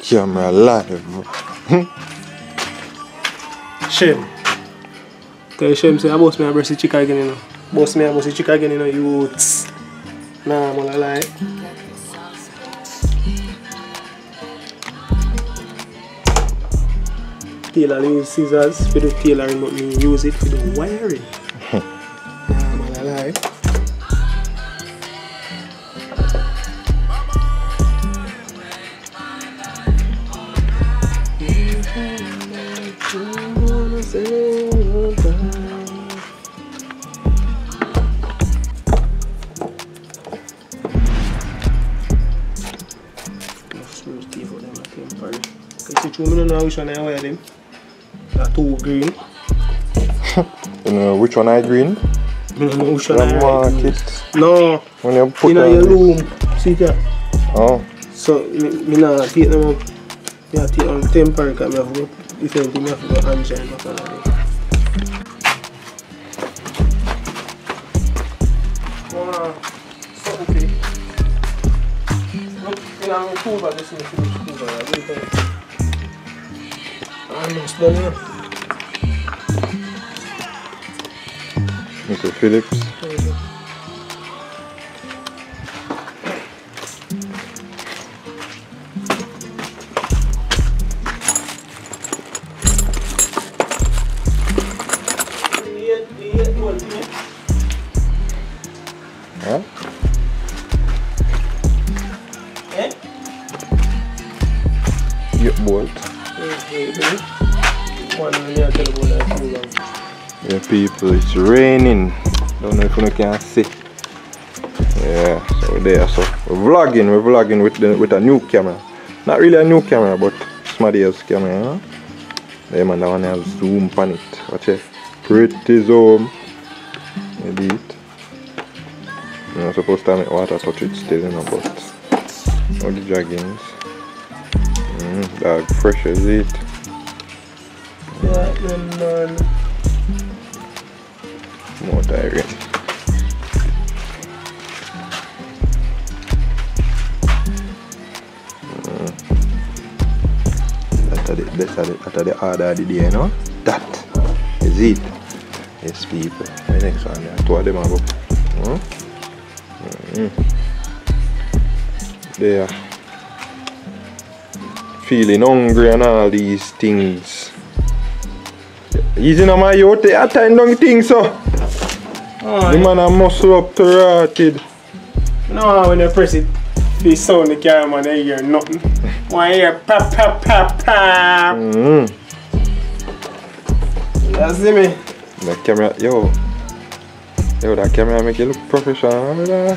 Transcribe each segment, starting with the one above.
camera live. Shame. Tell Shem say I boss me a breast chicken again, you know. Boss me a breast chicken again, you know, youths. Nah, I'm gonna lie. Tailor use scissors for the tailoring, but me use it for the wiring. Nah, I'm gonna lie. I don't know which one I wear them. Two green. You know which one I green? I don't know which one I market. No. When you put in your room. See that? Oh. So me not take them up. I take them temporary because I have to go. If anything I have to go engine or something. Something. Look, you know, I'm cool about this. Almost done here. Mr. Phillips. Huh? Eh? Yeah, bolt. Yeah, people, it's raining. Don't know if you can see. Yeah, so there. So we're vlogging with a new camera. Not really a new camera, but somebody else's camera. You know? Yeah, man, that one has zoom on it. Watch it. Pretty zoom. Maybe it. You're not supposed to make water touch it still, you know, but all the joggings. Dog fresh as it. Yeah, man. More tiring. That's the order of the day, you know? That is it. Yes, people. The next one, there. Two of them are up. They are feeling hungry and all these things. Easy on my youth, they are tying down the things, so. The man a muscle up to rotted. You know when you press it, the sound the camera, they hear nothing. One hear pap pap pap pap. You see me? That camera, yo, that camera make you look professional.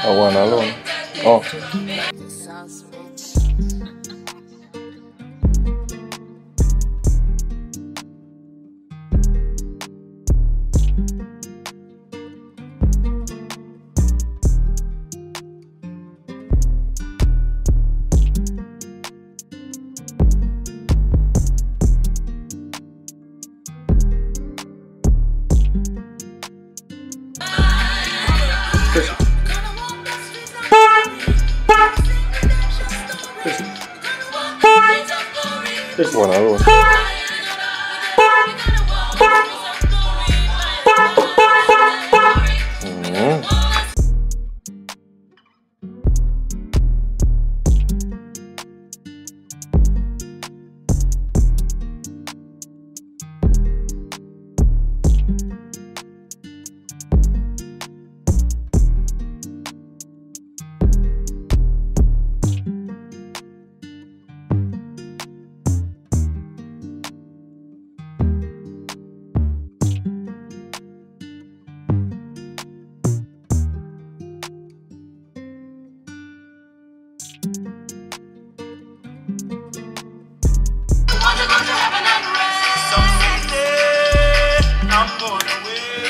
One alone. Oh. There's one alone.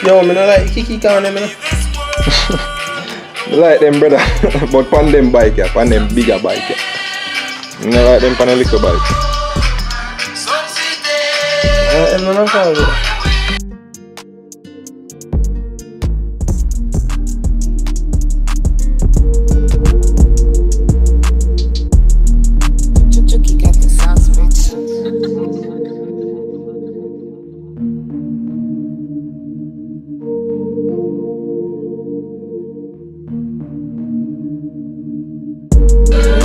Yo, I don't like Kiki can them, you know. I like them, brother. But on them bike, yeah, on them bigger bike, yeah. I don't like them on a little bike. I'm not proud of it. Chuki got the sauce, bitch.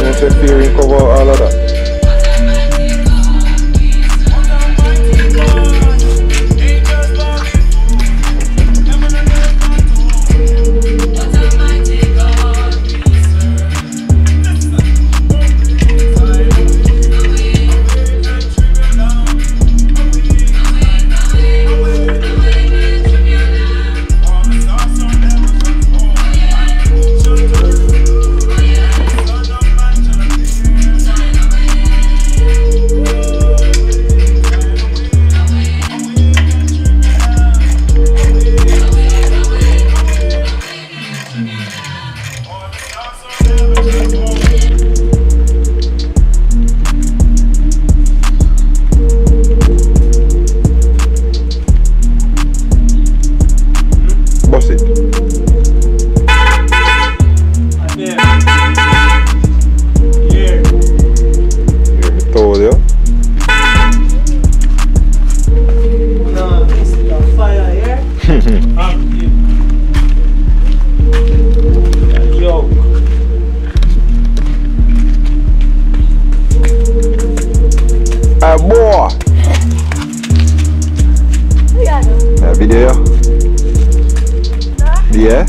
You say fearing cover all of that. Boy! Video? Yeah?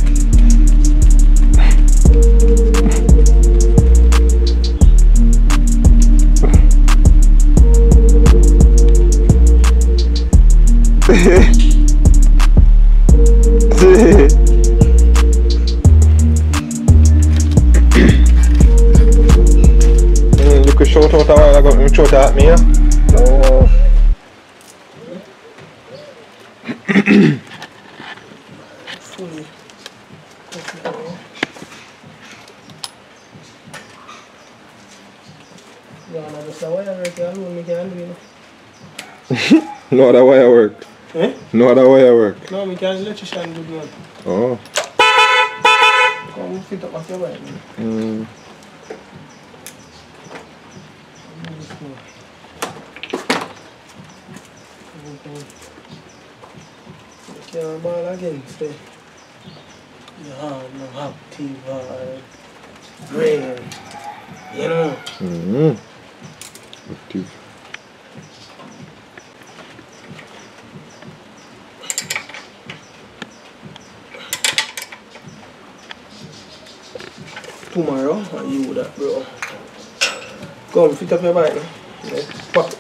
You could shout out a while ago, you shout at me, yeah? No. Fully. Yeah, no, just a wire work alone, me can't do it. No other wire work. Eh? No other wire work. No, me can't electrician do that. Oh. Come fit up at your wire. Can't ball against it. Yeah, no active brain. You know? Active. Tomorrow, I you that, bro. Come, fit up your bike. Let's pop.